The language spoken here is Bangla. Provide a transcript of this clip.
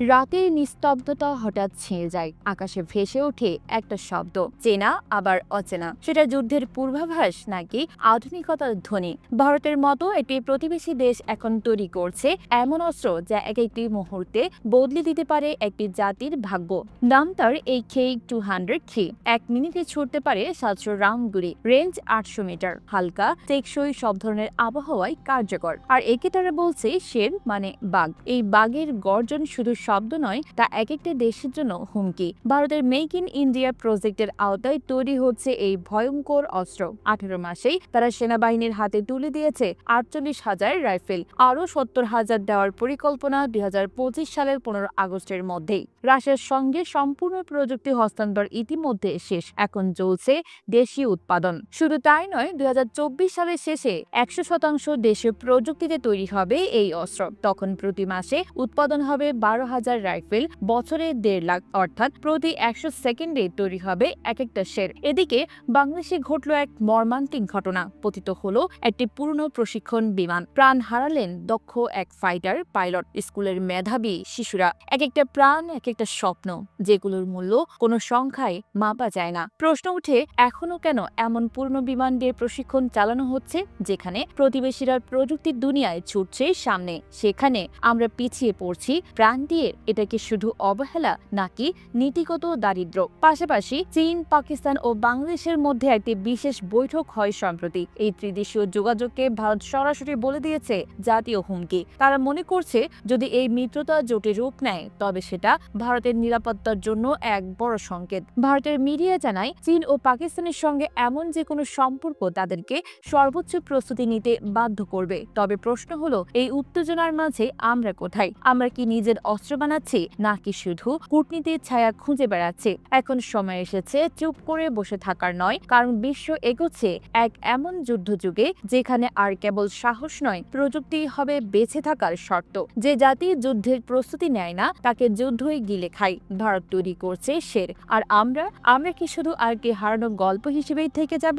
রাতের নিস্তব্ধতা হঠাৎ ছেয়ে যায়, আকাশে ভেসে ওঠে একটা শব্দ, চেনা আবার অচেনা। সেটা যুদ্ধের পূর্বাভাস নাকি আধুনিকতার ধ্বনি? ভারতের মতো একটি প্রতিবেশী দেশ এখন তৈরি করছে এমন অস্ত্র যা এক একটি মুহূর্তে বদলে দিতে পারে একটি জাতির ভাগ্য। নাম তার এই K203। 1 মিনিটে ছুটতে পারে 700 রাউন্ড গুলি, রেঞ্জ 800 মিটার, হালকা, টেকসই, সব ধরনের আবহাওয়ায় কার্যকর। আর একে তারা বলছে শের মানে বাঘ। এই বাঘের গর্জন শুধু শব্দ নয়, তা এক একটা দেশের জন্য হুমকি। ভারতের মেক ইন ইন্ডিয়া প্রজেক্টের আওতায় তৈরি হচ্ছে এই ভয়ঙ্কর অস্ত্র। 18 মাসেই তারা সেনাবাহিনীর হাতে তুলে দিয়েছে 48,000 রাইফেল। আরও 70,000 দেওয়ার পরিকল্পনা 2025 সালের 15 আগস্টের মধ্যেই। রাশিয়ার সঙ্গে সম্পূর্ণ প্রযুক্তি হস্তান্তর ইতিমধ্যে শেষ, এখন চলছে দেশীয় উৎপাদন। শুধু তাই নয়, 2024 সালের শেষে 100% দেশীয় প্রযুক্তিতে তৈরি হবে এই অস্ত্র। তখন প্রতি মাসে উৎপাদন হবে 12,000 রাইফেল, বছরে 1.5 লাখ, অর্থাৎ প্রতি 100 সেকেন্ডে তৈরি হবে এক একটা শের। এদিকে বাংলাদেশে ঘটল এক মর্মান্তিক ঘটনা। পতিত হলো একটি পুরনো প্রশিক্ষণ বিমান। প্রাণ হারালেন দক্ষ এক ফাইটার পাইলট। স্কুলের মেধাবী শিশুরা। এক একটা প্রাণ, এক একটা স্বপ্ন, যেগুলোর মূল্য কোনো সংখ্যায় মাপা যায় না। প্রশ্ন উঠে, এখনো কেন এমন পুরনো বিমান দিয়ে প্রশিক্ষণ চালানো হচ্ছে, যেখানে প্রতিবেশীরা প্রযুক্তির দুনিয়ায় ছুটছে সামনে, সেখানে আমরা পিছিয়ে পড়ছি প্রাণ দিয়ে? এটা কি শুধু অবহেলা নাকি নীতিগত দারিদ্র্য? পাশাপাশি চীন, পাকিস্তান ও বাংলাদেশের মধ্যে একটি বিশেষ বৈঠক হয় সম্প্রতি। এই ত্রিদেশীয় যোগাযোগকে ভারত সরাসরি বলে দিয়েছে জাতীয় হুমকি। তারা মনে করছে, যদি এই মিত্রতা জোটে রূপ নেয়, তবে সেটা ভারতের নিরাপত্তার জন্য এক বড় সংকেত। ভারতের মিডিয়া জানায়, চীন ও পাকিস্তানের সঙ্গে এমন যে কোনো সম্পর্ক তাদেরকে সর্বোচ্চ প্রস্তুতি নিতে বাধ্য করবে। তবে প্রশ্ন হলো, এই উত্তেজনার মাঝে আমরা কোথায়? আমরা কি নিজের অস্ত্র বানাচ্ছি, নাকি শুধু কূটনীতির ছায়া খুঁজে বেড়াচ্ছি? এখন সময় এসেছে চুপ করে বসে থাকার নয়, কারণ বিশ্ব এগোচ্ছে এক এমন যুদ্ধযুগে যেখানে আর কেবল সাহস নয়, প্রযুক্তি হবে বেঁচে থাকার শর্ত। যে জাতি যুদ্ধের প্রস্তুতি নেয় না, তাকে যুদ্ধই গিলে খায়। ভারত তৈরি করছে শের, আর আমরা কি শুধু আর কি হারানো গল্প হিসেবেই থেকে যাব?